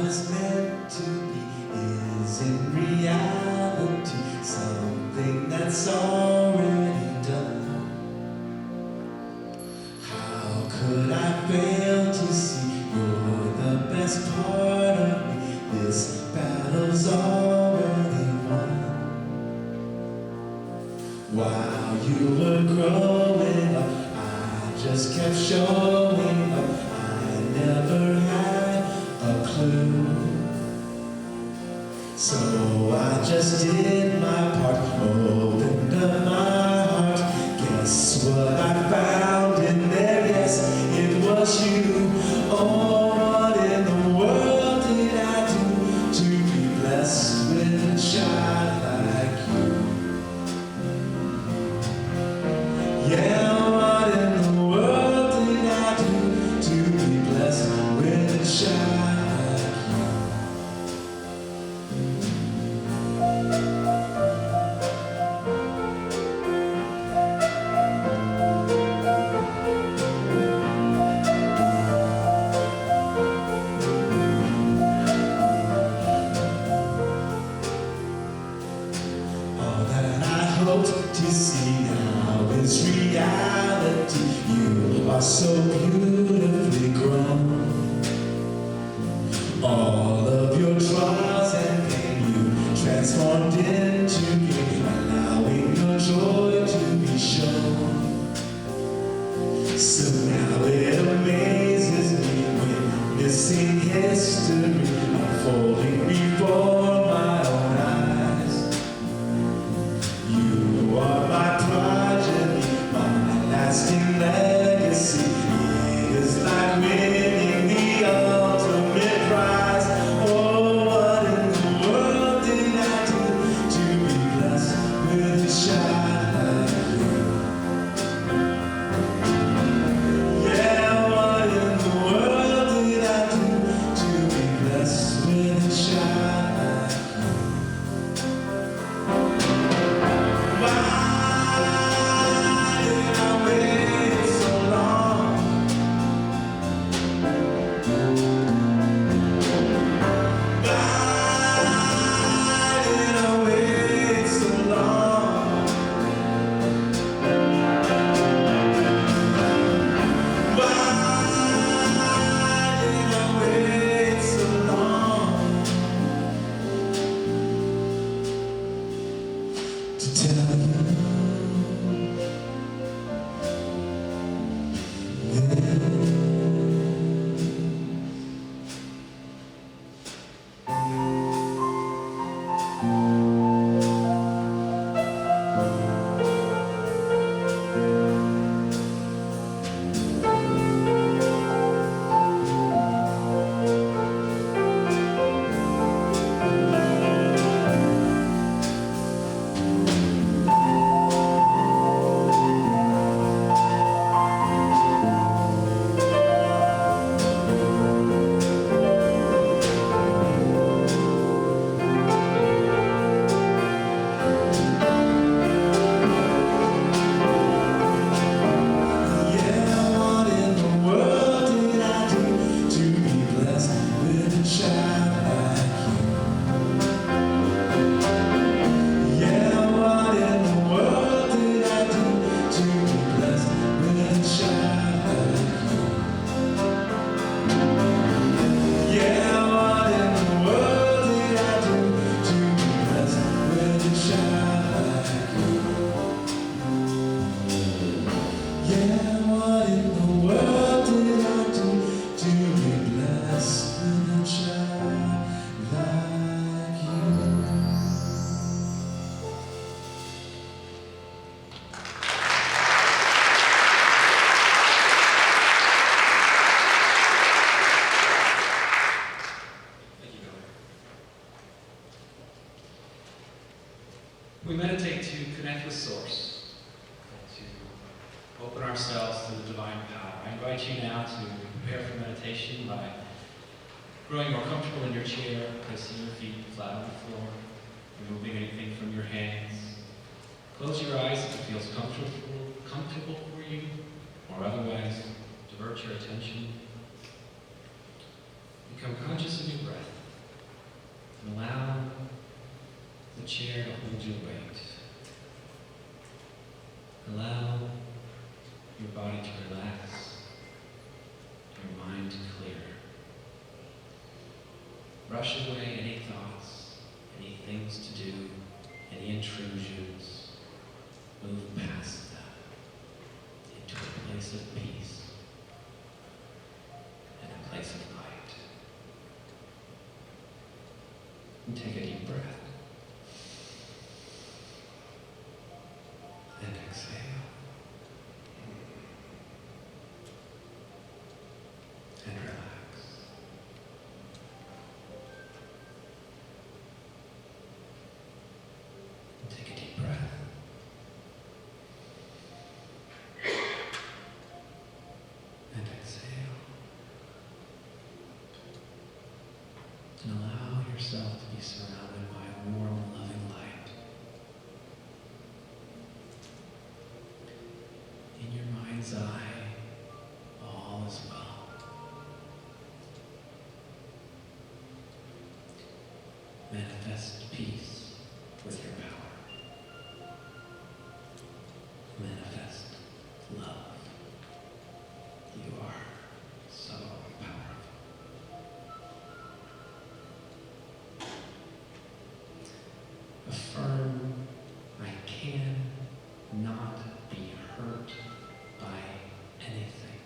is meant to be is in reality something that's already done. How could I fail to see you're the best part of me? This battle's already won. While you were growing up, I just kept showing up. I never had a clue. So I just did my part, opened up my heart. Guess what I found in there? Yes, it was you. Oh, what in the world did I do to be blessed with a child like you? Yeah, what in the world did I do to be blessed with a child like you? All that I hoped to see now is reality. You are so beautifully grown. All of your trials and pain you transformed into gain, allowing your joy to be shown. So now it amazes me, witnessing history unfolding before my own eyes. You are my progeny, my lasting legacy. It is like winning the ultimate prize. Oh, what in the world did I do to be blessed with a child like you? Yeah, what in the world did I do to be blessed with a child like you? Why did I wait so long? Why did I wait so long? Why did I wait so long to tell you? Yeah, what in the world did I do to be blessed with a child like you? Yeah, what in the world did I do to be blessed with a child like you? Yeah, what in the world did I do to be blessed with a child like you? Yeah, what in the world did I do to be blessed with a child like you? Thank you, Billy. We meditate to connect with Source, to open ourselves to the divine power. I invite you now to prepare for meditation by growing more comfortable in your chair, placing your feet flat on the floor, removing anything from your hands. Close your eyes if it feels comfortable for you, or otherwise divert your attention. Become conscious of your breath. your weight. Allow your body to relax, your mind to clear. Brush away any thoughts, any things to do, any intrusions. Move past them into a place of peace and a place of light. And take a deep breath. And exhale. And relax. And take a deep breath. And exhale. And allow yourself to be surrounded by a warm, loving light. In your mind's eye, all is well. Manifest peace with your power. Manifest love. You are so powerful. Affirm, I can not be hurt by anything.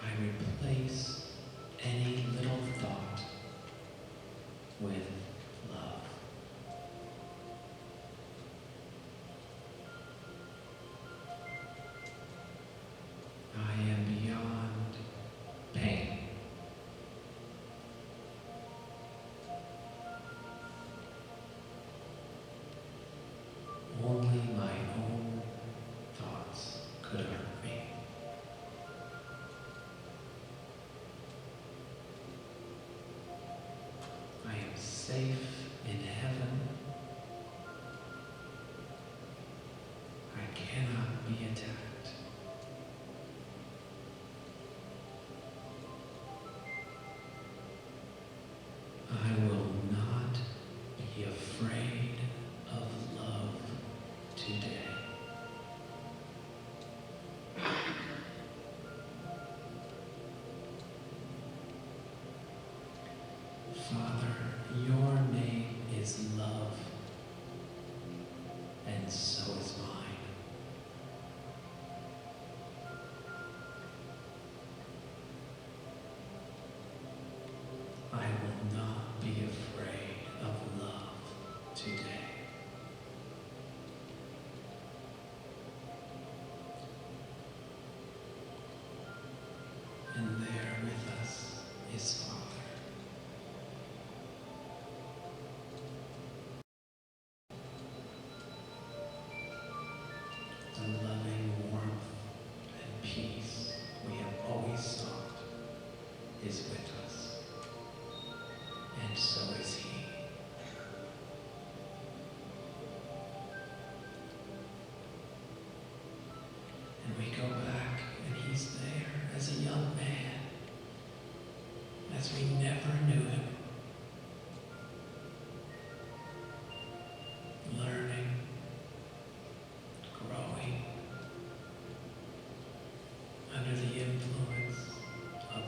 I replace any little thought with love. I am beyond pain. Only my own thoughts could hurt me. I am safe in heaven. I cannot be attacked. I will not be afraid of love today. Father, your name is love, and so is mine. I will not be afraid of love today. And there with us is Father. The loving warmth and peace we have always sought is with us, and so is He. And we go back, and He's there as a young man, as we never knew Him, learning, growing, under the influence of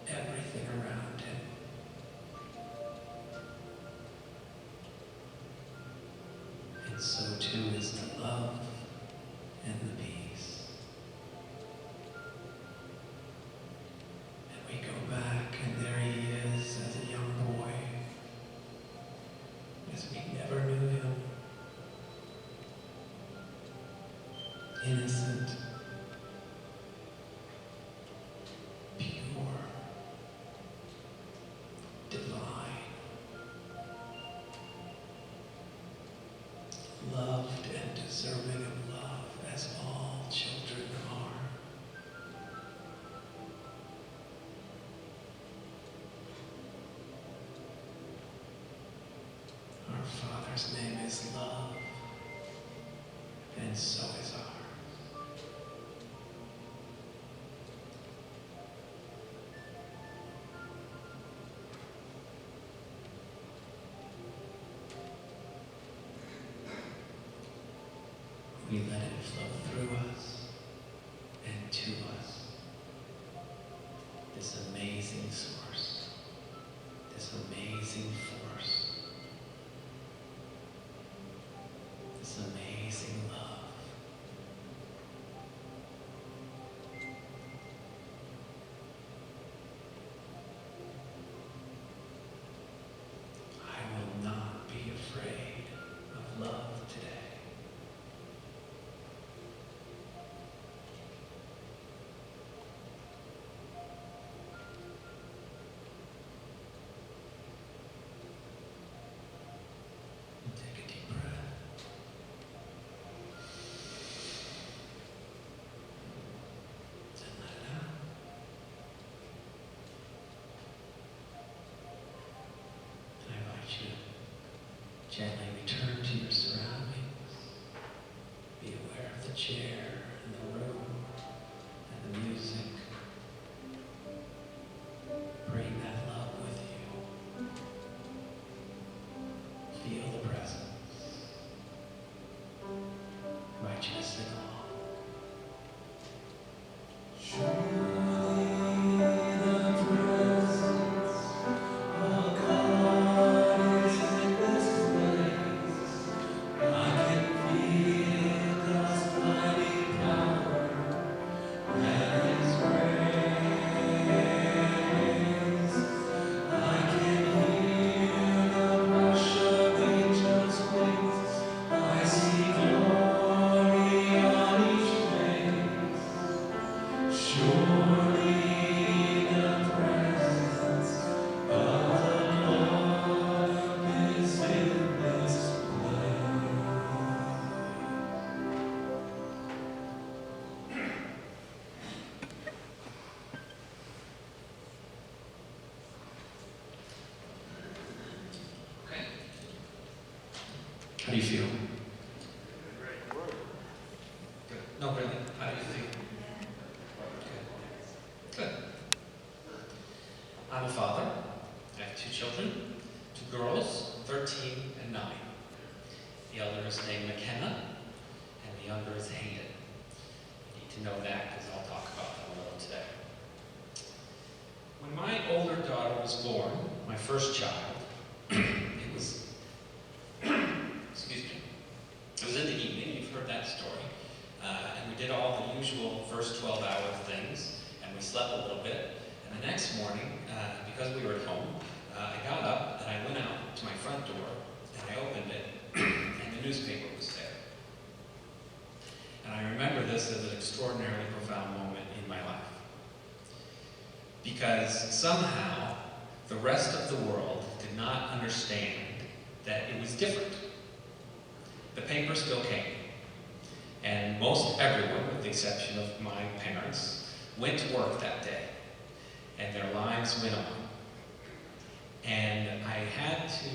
everything around Him. And so too is the love and the peace. And we go back, and there He is as a young boy, as we never knew Him. Innocent, pure, divine, loved and deserving of love as all children are. Our Father's name is love, and so is ours. flow through us and to us. This amazing source, this amazing force, this amazing love. I will not be afraid of love today. Take a deep breath. And let it out. And I invite you to gently return to your surroundings. Be aware of the chair and the room and the music. Bring that love with you. Feel the presence. I invite you to sing along. Surely the presence of God is in this place. I can feel God's mighty power and His grace. I can hear the rush of angels' wings. I see glory on each face. Surely the presence of the Lord is in this place. Okay. How do you feel? Good. No, really. How do you feel? Good. Good. I'm a father. I have 2 children, 2 girls, 13 and 9. The elder is named McKenna, and the younger is Hayden. You need to know that because I'll talk about them a little today. When my older daughter was born, my first child, it was, excuse me, it was in the evening. You've heard that story. And we did all the usual first 12-hour things, and we slept a little bit. And the next morning, because we were at home, I got up and I went out to my front door, and I opened it, and the newspaper was there. And I remember this as an extraordinarily profound moment in my life. Because somehow, the rest of the world did not understand that it was different. The paper still came. And most everyone, with the exception of my parents, went to work that day. And their lives went on. And I had to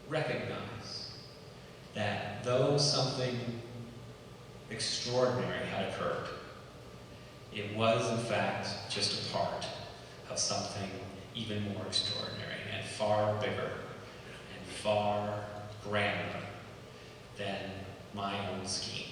recognize that though something extraordinary had occurred, it was in fact just a part of something even more extraordinary and far bigger and far grander than my own scheme.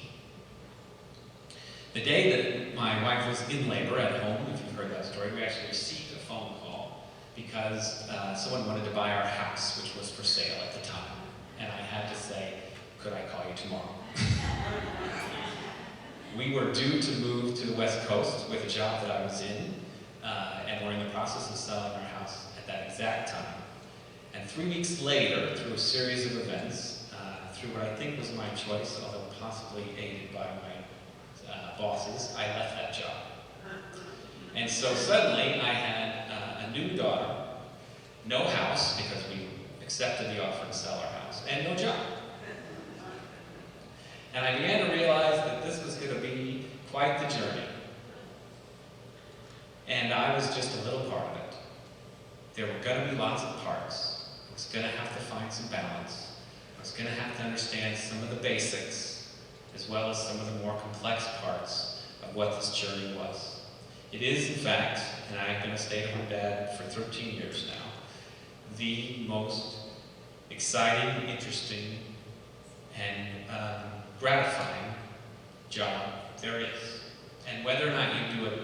The day that my wife was in labor at home, if you've heard that story, we actually received a phone call because someone wanted to buy our house, which was for sale at the time. And I had to say, could I call you tomorrow? We were due to move to the West Coast with a job that I was in, and we're in the process of selling our house at that exact time. And 3 weeks later, through a series of events, through what I think was my choice, although possibly aided by my bosses, I left that job. And so suddenly I had a new daughter, no house because we accepted the offer to sell our house, and no job. And I began to realize that this was going to be quite the journey. And I was just a little part of it. There were going to be lots of parts. I was going to have to find some balance. I was going to have to understand some of the basics, as well as some of the more complex parts of what this journey was. It is, in fact, and I've been a stay-at-home dad for 13 years now, the most exciting, interesting, and gratifying job there is. And whether or not you do it,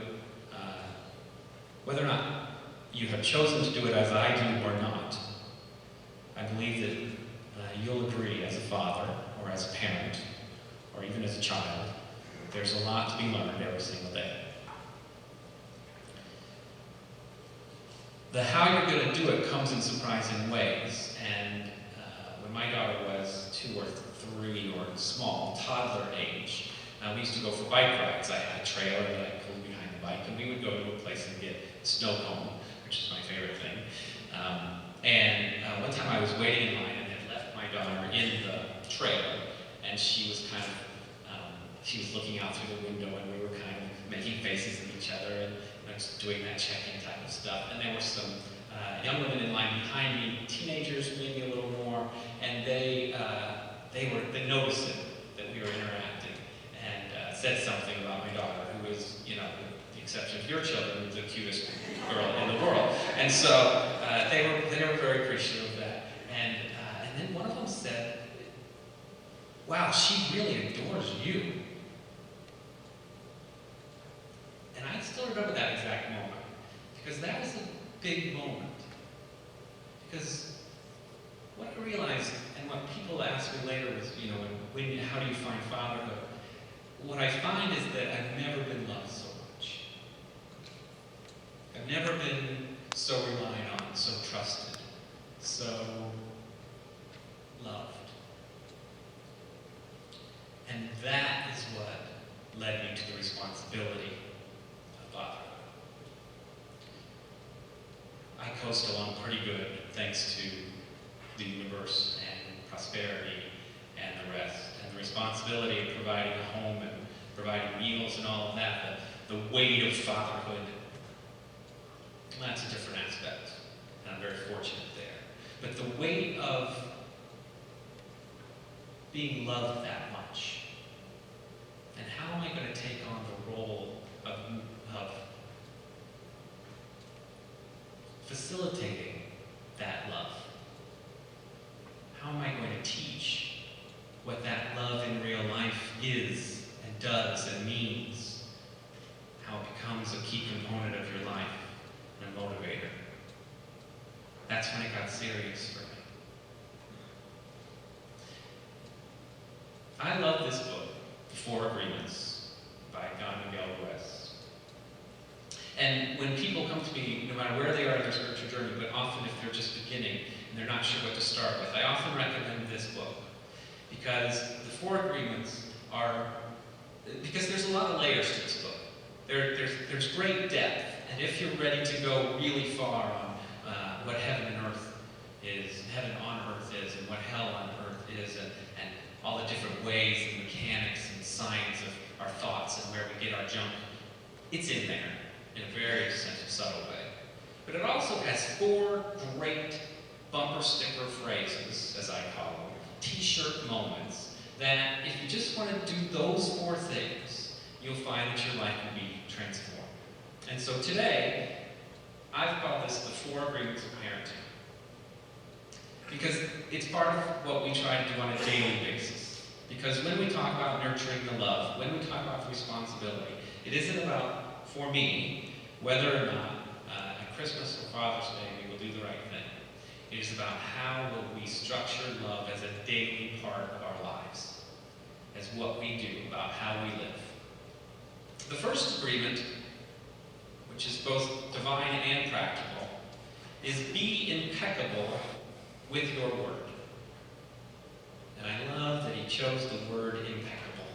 whether or not you have chosen to do it as I do or not, I believe that you'll agree as a father or as a parent or even as a child, there's a lot to be learned every single day. The how you're going to do it comes in surprising ways. And when my daughter was 2 or 3 or small, toddler age, we used to go for bike rides. I had a trailer that I pulled behind the bike, and we would go to a place and get snow cone, which is my favorite thing. One time I was waiting in line and had left my daughter in the trailer, and she was kind of, she was looking out through the window, and we were kind of making faces at each other and doing that check-in type of stuff. And there were some young women in line behind me, teenagers maybe a little more, and they noticed it, that we were interacting, and said something about my daughter, who is, with the exception of your children, the cutest girl in the world. And so they were very appreciative of that. And then one of them said, "Wow, she really adores you." And I still remember that exact moment, because that was a big moment. Because what I realized, and what people ask me later was, how do you find fatherhood? What I find is that I've never been loved so much. I've never been so relied on, so trusted, so loved. And that is what led me to the responsibility of fatherhood. I coast along pretty good thanks to the universe and prosperity and the rest, and the responsibility of providing a home and providing meals and all of that, the weight of fatherhood. That's a different aspect, and I'm very fortunate there. But the weight of being loved that much, and how am I going to take on the role of facilitating that love? How am I going to teach what that love in real life is and does and means? How it becomes a key component of your life and a motivator. That's when it got serious for me. I love this book, The 4 Agreements by Don Miguel Ruiz. And when people come to me, no matter where they are in their spiritual journey, but often if they're just beginning and they're not sure what to start with, I often recommend this book. Because the 4 Agreements because there's a lot of layers to this book. There's great depth, and if you're ready to go really far on what heaven on earth is, and what hell on earth is, and all the different ways and mechanics and science of our thoughts and where we get our junk, it's in there in a very subtle way. But it also has 4 great bumper sticker phrases, as I call them, t-shirt moments, that if you just want to do those 4 things, you'll find that your life will be transformed. And so today, I've called this the 4 Agreements of Parenting. Because it's part of what we try to do on a daily basis. Because when we talk about nurturing the love, when we talk about the responsibility, it isn't about, for me, whether or not at Christmas or Father's Day we will do the right thing. It is about how will we structure love as a daily part of our lives, as what we do, about how we live. The first agreement, which is both divine and practical, is be impeccable with your word. And I love that he chose the word impeccable.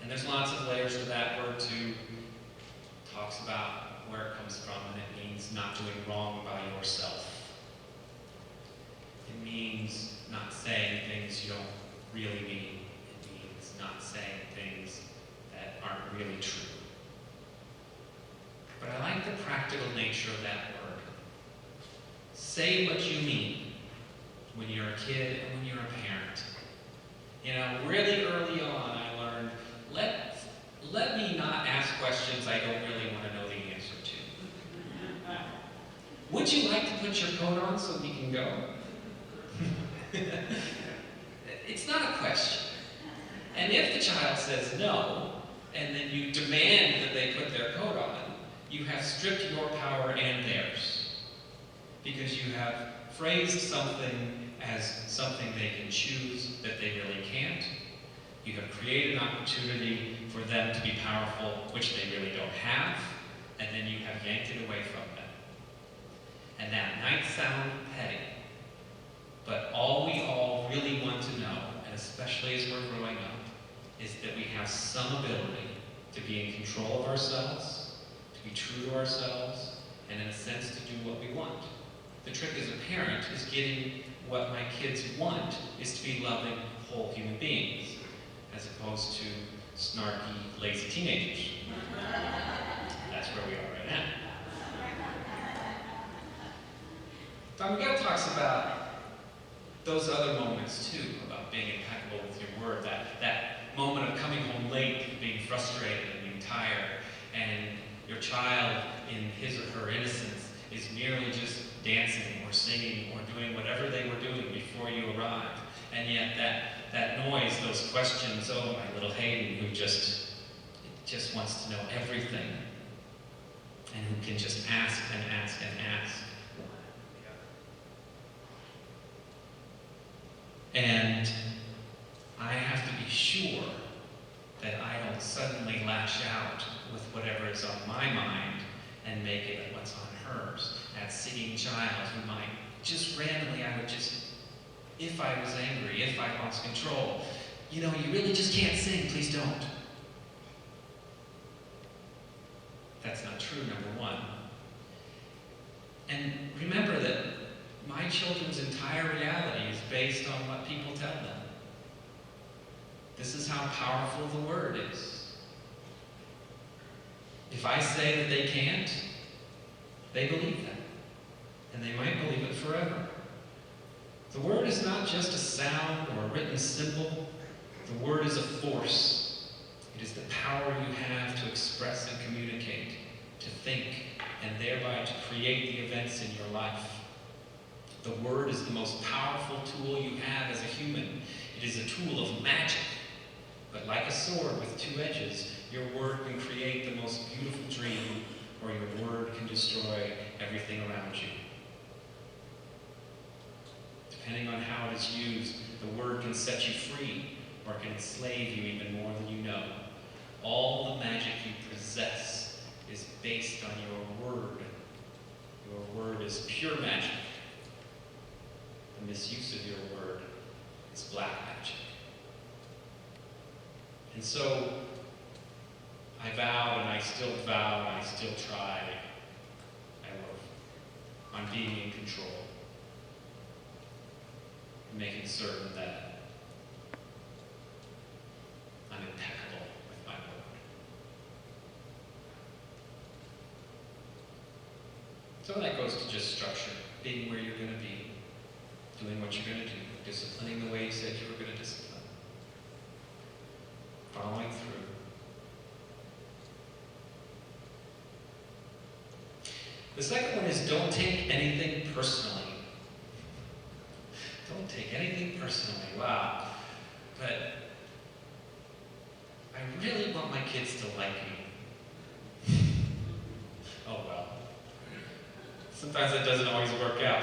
And there's lots of layers to that word too. Talks about where it comes from, and it means not doing wrong by yourself. It means not saying things you don't really mean. It means not saying things that aren't really true. But I like the practical nature of that word. Say what you mean when you're a kid and when you're a parent. Really early on I learned, let me not ask questions I don't really want to know the answer to. Would you like to put your coat on so we can go? It's not a question. And if the child says no, and then you demand that they put their coat on, you have stripped your power and theirs. Because you have phrased something as something they can choose that they really can't. You have created an opportunity for them to be powerful, which they really don't have, and then you have yanked it away from them. And that might sound petty, but all we all really want to know, and especially as we're growing up, is that we have some ability to be in control of ourselves, to be true to ourselves, and in a sense to do what we want. The trick as a parent is getting what my kids want is to be loving, whole human beings, as opposed to snarky, lazy teenagers. That's where we are right now. Don Miguel talks about those other moments too, about being impeccable with your word, that moment of coming home late, being frustrated and being tired, and your child in his or her innocence is merely just dancing or singing or doing whatever they were doing before you arrived. And yet that noise, those questions, oh, my little Hayden, who just wants to know everything, and who can just ask and ask and ask. And I have to be sure that I don't suddenly lash out with whatever is on my mind and make it what's on hers. That singing child who might just randomly, if I was angry, if I lost control, you really just can't sing, please don't. That's not true, number one. And remember that my children's entire reality is based on what people tell them. This is how powerful the word is. If I say that they can't, they believe that. And they might believe it forever. The word is not just a sound or a written symbol. The word is a force. It is the power you have to express and communicate, to think, and thereby to create the events in your life. The word is the most powerful tool you have as a human. It is a tool of magic. But like a sword with two edges, your word can create the most beautiful dream, or your word can destroy everything around you. Depending on how it is used, the word can set you free, or can enslave you even more than you know. All the magic you possess is based on your word. Your word is pure magic. The misuse of your word is black magic. And so, I vowed, and I still vow, and I still try, on being in control. And making certain that I'm impeccable with my word. Some of that goes to just structure, being where you're going to be, doing what you're going to do, disciplining the way you said you were going to discipline, following through. The second one is don't take anything personally. Don't take anything personally. Wow. But I really want my kids to like me. Oh well. Sometimes that doesn't always work out.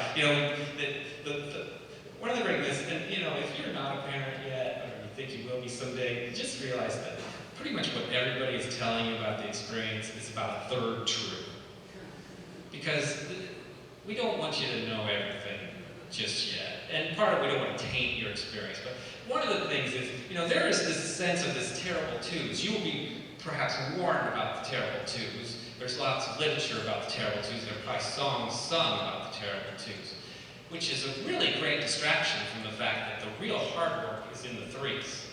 One of the great myths, and if you're not a parent yet, or you think you will be someday, just realize that pretty much what everybody is telling you about the experience is about a third true. Because we don't want you to know everything just yet. And part of it, we don't want to taint your experience. But one of the things is, there is this sense of this terrible twos. You will be perhaps warned about the terrible twos. There's lots of literature about the terrible twos. There are probably songs sung about the terrible twos, which is a really great distraction from the fact that the real hard work is in the threes.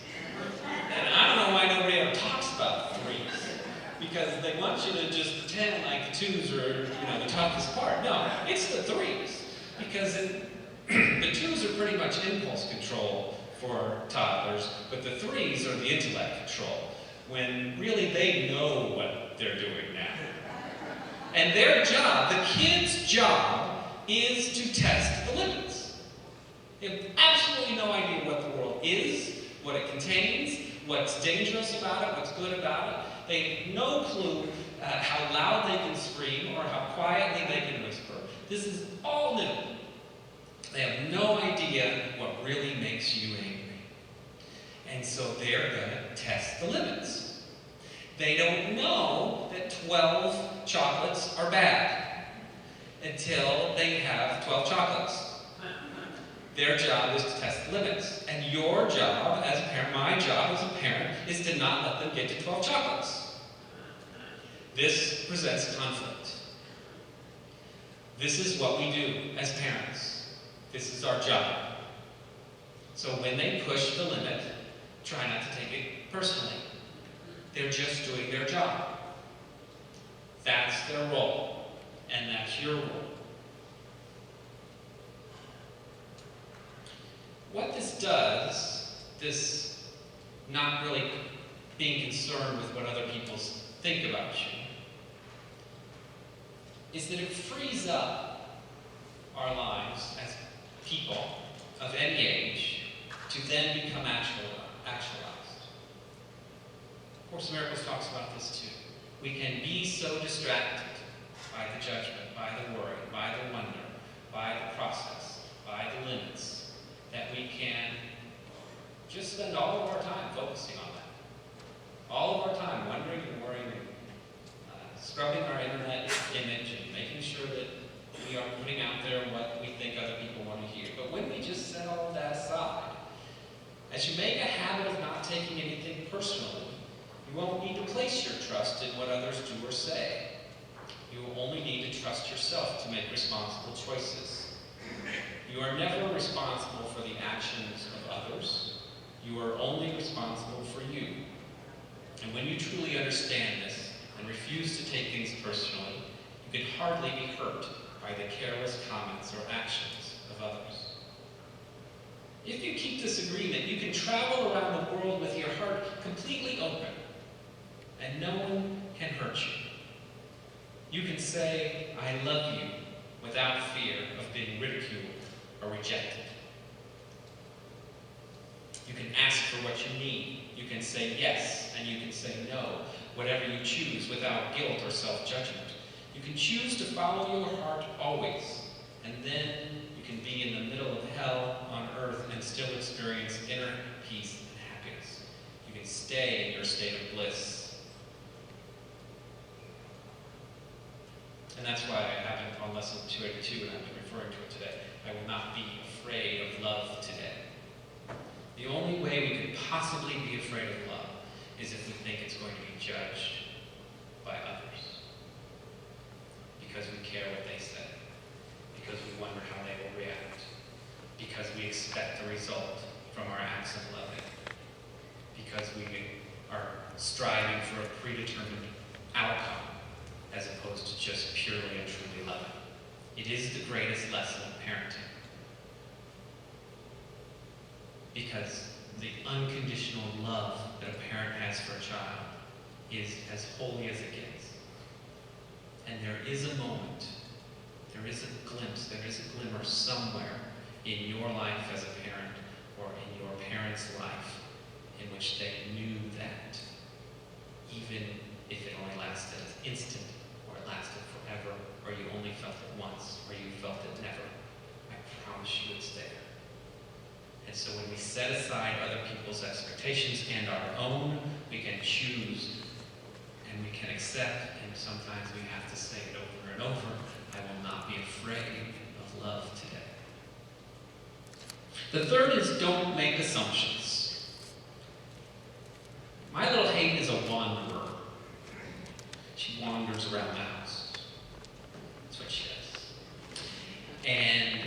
And I don't know why nobody ever talks about the threes. Because they want you to just pretend like the twos are, the toughest part. No, it's the threes. Because the twos are pretty much impulse control for toddlers, but the threes are the intellect control, when really they know what they're doing now. And their job, the kid's job, is to test the limits. They have absolutely no idea what the world is, what it contains, what's dangerous about it, what's good about it. They have no clue how loud they can scream or how quietly they can whisper. This is all new. They have no idea what really makes you angry. And so they're going to test the limits. They don't know that 12 chocolates are bad until they have 12 chocolates. Their job is to test the limits. And your job as a parent, my job as a parent, is to not let them get to 12 chocolates. This presents conflict. This is what we do as parents. This is our job. So when they push the limit, try not to take it personally. They're just doing their job. That's their role, and that's your role. What this does, this not really being concerned with what other people think about you, is that it frees up our lives as people of any age to then become actualized. Course in Miracles talks about this too. We can be so distracted by the judgment, by the worry, by the wonder, by the process, by the limits, that we can just spend all of our time focusing on that. All of our time wondering and worrying, scrubbing our internet image and making sure that we are putting out there what we think other people want to hear. But when we just set all of that aside, as you make a habit of not taking anything personally, you won't need to place your trust in what others do or say. You will only need to trust yourself to make responsible choices. You are never responsible for the actions of others. You are only responsible for you. And when you truly understand this and refuse to take things personally, you can hardly be hurt by the careless comments or actions of others. If you keep this agreement, you can travel around the world with your heart completely open, and no one can hurt you. You can say, I love you, without fear of being ridiculed or rejected. You can ask for what you need. You can say yes, and you can say no, whatever you choose, without guilt or self-judgment. You can choose to follow your heart always, and then you can be in the middle of hell on earth and still experience inner peace and happiness. You can stay in your state of bliss. And that's why I have it on lesson 282, and I've been referring to it today. I will not be afraid of love today. The only way we could possibly be afraid of love is if we think it's going to be judged by others. Because we care what they say. Because we wonder how they will react. Because we expect the result from our acts of loving. Because we are striving for a predetermined outcome, as opposed to just purely and truly loving. It is the greatest lesson of parenting. Because the unconditional love that a parent has for a child is as holy as it gets. And there is a moment, there is a glimpse, there is a glimmer somewhere in your life as a parent or in your parent's life in which they knew that, even if it only lasted an instant, or it lasted forever, or you only felt it once, or you felt it never. I promise you it's there. And so when we set aside other people's expectations and our own, we can choose and we can accept, and sometimes we have to say it over and over, I will not be afraid of love today. The third is don't make assumptions. My little Hayden is a wanderer. She wanders around the house. That's what she does. And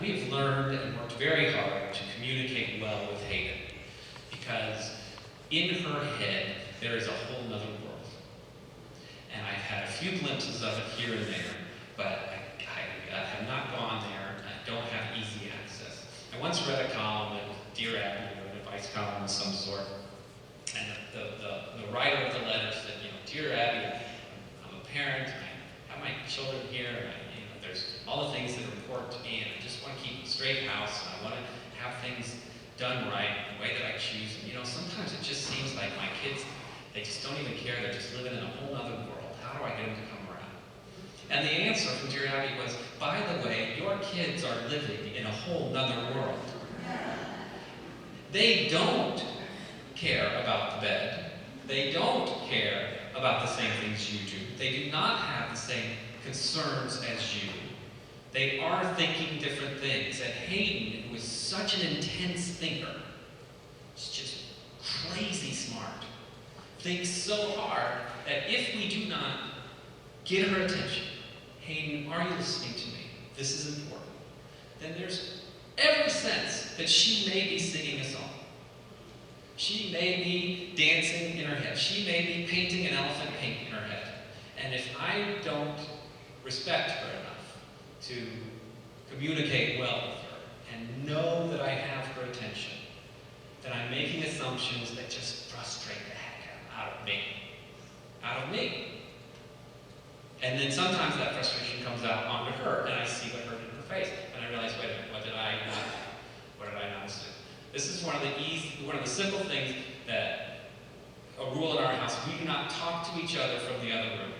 we've learned and worked very hard to communicate well with Hayden, because in her head there is a whole other world. And I've had a few glimpses of it here and there, but I have not gone there. I don't have easy access. I once read a column in Dear Abby, or an advice column of some sort, and the writer of the letter said, Dear Abby, I'm a parent, I have my children here, and there's all the things that are important to me, and I just want to keep a straight house, and I want to have things done right, the way that I choose. And sometimes it just seems They just don't even care. They're just living in a whole other world. How do I get them to come around? And the answer from dear Abby was, by the way, your kids are living in a whole nother world. They don't care about the bed. They don't care about the same things you do. They do not have the same concerns as you. They are thinking different things. And Hayden, who is such an intense thinker, is just crazy smart, thinks so hard that if we do not get her attention, Hayden, are you listening to me? This is important. Then there's every sense that she may be singing a song. She may be dancing in her head. She may be painting an elephant paint in her head. And if I don't respect her enough to communicate well with her and know that I have her attention, then I'm making assumptions that just frustrate the heck out of me. Out of me. And then sometimes that frustration comes out onto her, and I see what hurt in her face. And I realize, wait a minute, what did I not do? This is one of the simple things that a rule in our house: we do not talk to each other from the other room.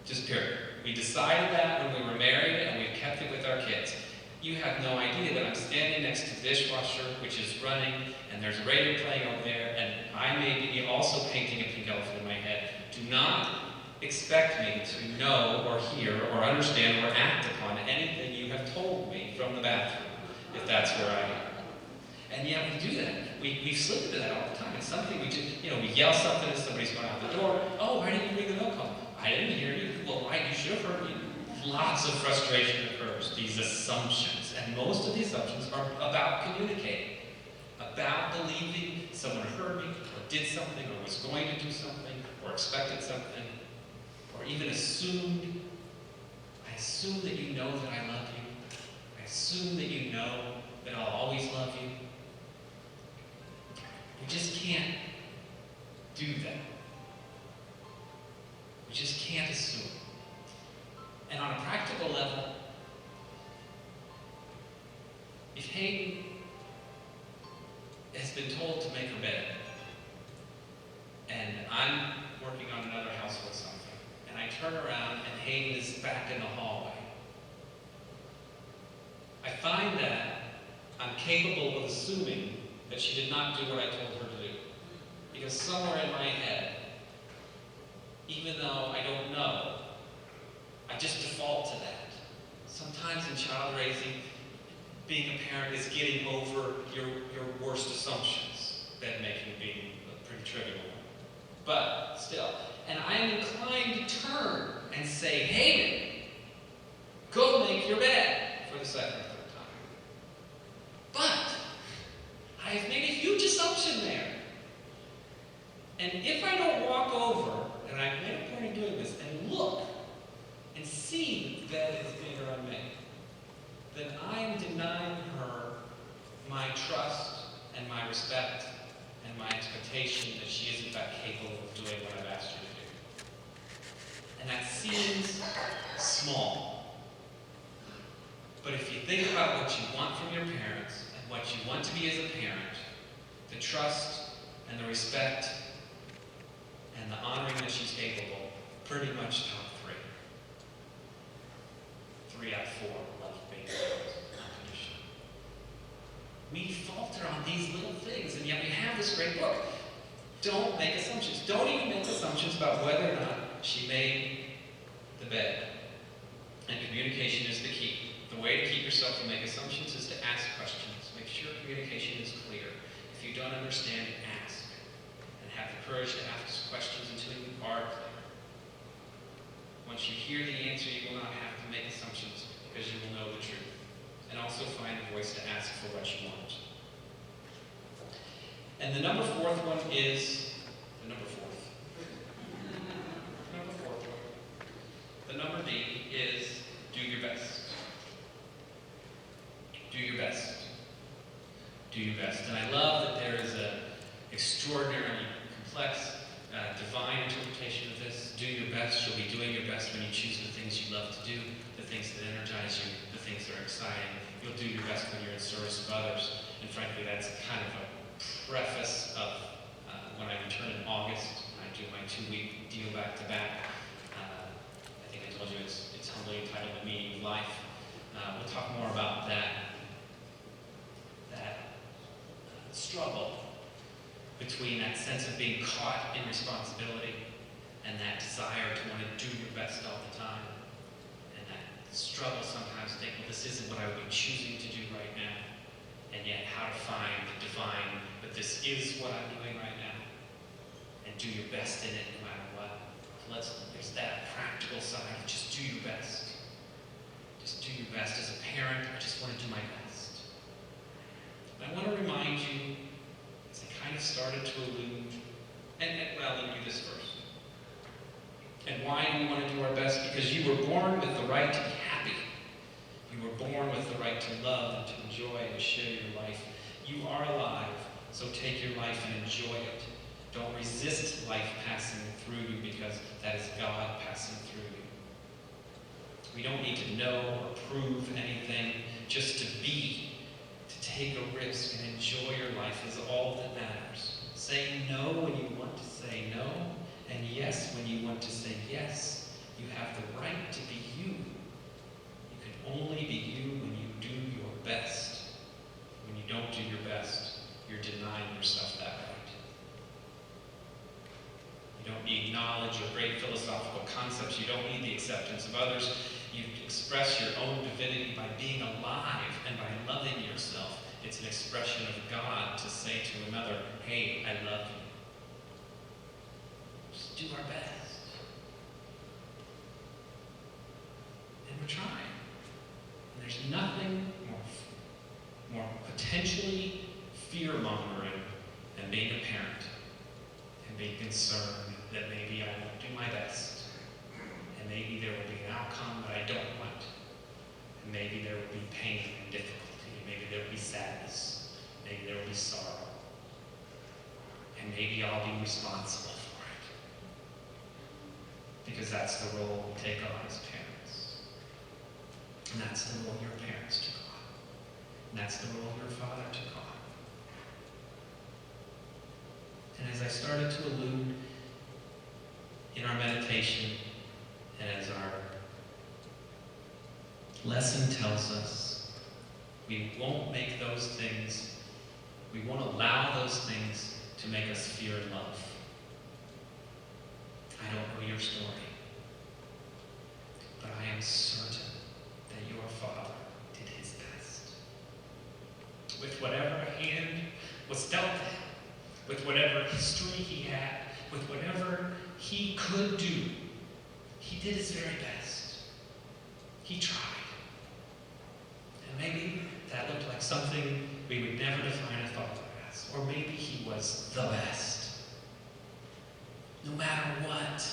Just period. We decided that when we were married, and we've kept it with our kids. You have no idea that I'm standing next to the dishwasher, which is running, and there's a radio playing over there, and I may be also painting a pink elephant in my head. Do not expect me to know or hear or understand or act upon anything you have told me from the bathroom, if that's where I am. And yet we do that. We slip into that all the time. It's something we just, we yell something and somebody's going out the door. Oh, why didn't you ring the milk home? I didn't hear you. Well, why? You should have heard me. Lots of frustration occurs, these assumptions. And most of the assumptions are about communicating, about believing someone heard me or did something or was going to do something or expected something or even assumed. I assume that you know that I love you. I assume that you know that I'll always love you. We just can't do that. We just can't assume. And on a practical level, if Hayden has been told to make her bed, and I'm working on another household something, and I turn around and Hayden is back in the hallway, I find that I'm capable of assuming that she did not do what I told her to do. Because somewhere in my head, even though I don't know, I just default to that. Sometimes in child raising, being a parent is getting over your worst assumptions. Bed making being a pretty trivial one. But still. And I am inclined to turn and say, Hayden, go make your bed for the second or third time. But I have made a huge assumption there. And if I don't walk over, and I've made a point of doing this, and look, and see that the bed is bigger on me, then I am denying her my trust and my respect and my expectation that she is in fact capable of doing what I've asked her to do. And that seems small. But if you think about what you want from your parents and what you want to be as a parent, the trust and the respect and the honoring that she's capable, pretty much top three. 3 out of 4 left being unconditional. We falter on these little things, and yet we have this great book. Don't make assumptions. Don't even make assumptions about whether or not she made the bed. And communication is the key. The way to keep yourself from making assumptions is to ask questions. Make sure communication is clear. If you don't understand, ask. And have the courage to ask questions until you are clear. Once you hear the answer, you will not have to make assumptions because you will know the truth. And also find a voice to ask for what you want. And the number 4th one is the number 4th. Number 4th one. The number D is do your best. Do your best. Do your best. And I love that there is an extraordinarily complex divine interpretation of this. Do your best. You'll be doing your best when you choose the things you love to do, the things that energize you, the things that are exciting. You'll do your best when you're in service of others. And frankly, that's kind of a preface of when I return in August. I do my 2-week deal back to back. I think I told you it's humbly entitled The Meaning of Life. We'll talk more about that struggle between that sense of being caught in responsibility and that desire to want to do your best all the time. And that struggle sometimes to think, well, this isn't what I would be choosing to do right now. And yet how to find the divine, but this is what I'm doing right now. And do your best in it no matter what. So there's that practical side of just do your best. Just do your best. As a parent, I just want to do my best. I want to remind you, as I kind of started to allude, well, let me do this first. And why do we want to do our best? Because you were born with the right to be happy. You were born with the right to love and to enjoy and share your life. You are alive, so take your life and enjoy it. Don't resist life passing through you, because that is God passing through you. We don't need to know or prove anything, just to be. To take a risk and enjoy your life is all that matters. Saying no when you want to say no, and yes when you want to say yes. You have the right to be you. You can only be you when you do your best. When you don't do your best, you're denying yourself that right. You don't need knowledge or great philosophical concepts. You don't need the acceptance of others. You express your own divinity by being alive and by loving yourself. It's an expression of God to say to another, hey, I love you. Just do our best. And we're trying. And there's nothing more potentially fear-mongering than being a parent and being concerned that maybe I won't do my best. And maybe there will be an outcome that I don't want. And maybe there will be pain and difficulty. Maybe there will be sadness. Maybe there will be sorrow. And maybe I'll be responsible for it. Because that's the role we take on as parents. And that's the role your parents took on. And that's the role your father took on. And as I started to allude in our meditation, and as our lesson tells us, we won't make those things, we won't allow those things to make us fear love. I don't know your story, but I am certain that your father did his best. With whatever hand was dealt to him, with whatever history he had, with whatever he could do, he did his very best. He tried. And maybe that looked like something we would never define a father as. Or maybe he was the best. No matter what,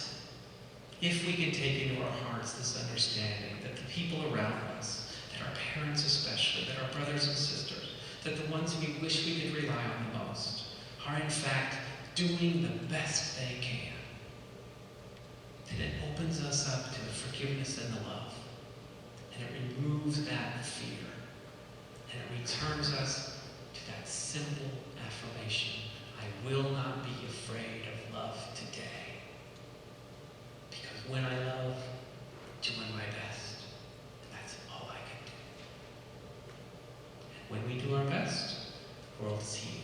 if we can take into our hearts this understanding that the people around us, that our parents especially, that our brothers and sisters, that the ones we wish we could rely on the most, are in fact doing the best they can, then it opens us up to the forgiveness and the love. And it removes that fear. And it returns us to that simple affirmation, I will not be afraid of love today. Because when I love, doing my best, that's all I can do. And when we do our best, the world is healed.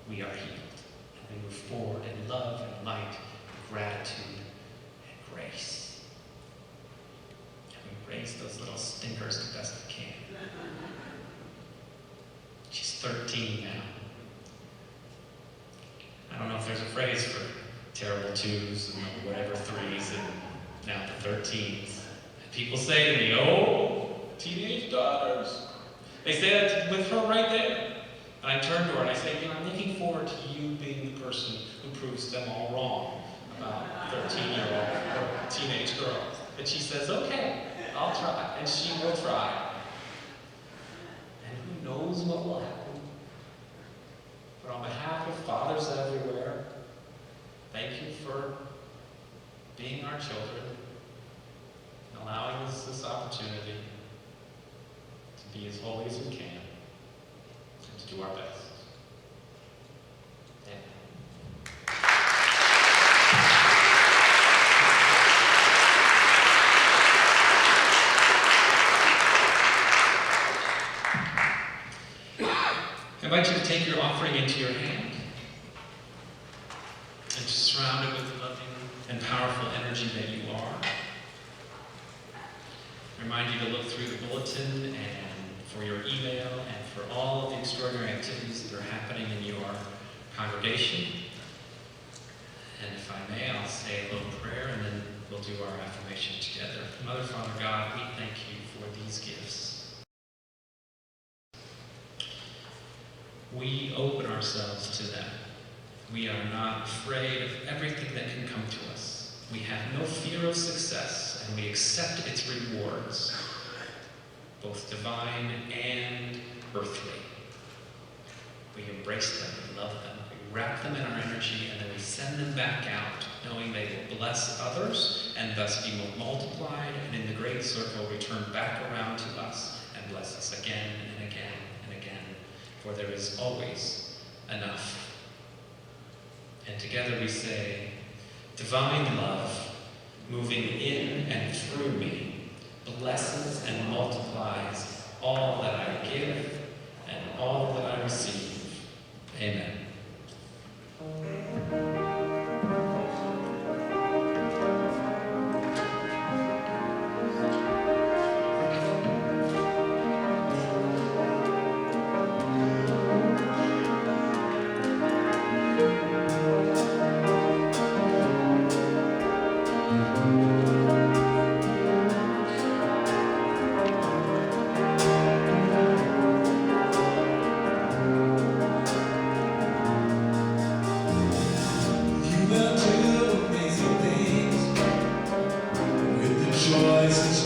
We are healed. And we move forward in love and light, and gratitude and grace. And we raise those little stinkers the best we can. She's 13 now. I don't know if there's a phrase for terrible twos and whatever threes and now the 13s. And people say to me, oh, teenage daughters. They say that with her right there. And I turn to her and I say, I'm looking forward to you being the person who proves them all wrong about 13-year-old or teenage girls. And she says, okay, I'll try. And she will try. And who knows what will happen. But on behalf of fathers everywhere, thank you for being our children and allowing us this opportunity to be as holy as we can and to do our best. Amen. invite you to take your offering into your hand and to surround it with the loving and powerful energy that you are. I remind you to look through the bulletin and for your email and for all of the extraordinary activities that are happening in your congregation. And if I may, I'll say a little prayer and then we'll do our affirmation together. Mother, Father God, we thank you for these gifts. We open ourselves to them. We are not afraid of everything that can come to us. We have no fear of success, and we accept its rewards, both divine and earthly. We embrace them, we love them, we wrap them in our energy, and then we send them back out, knowing they will bless others and thus be multiplied, and in the great circle return back around to us and bless us again and again and again, for there is always enough. And together we say, divine love, moving in and through me, blesses and multiplies all that I give and all that I receive. Amen. Joys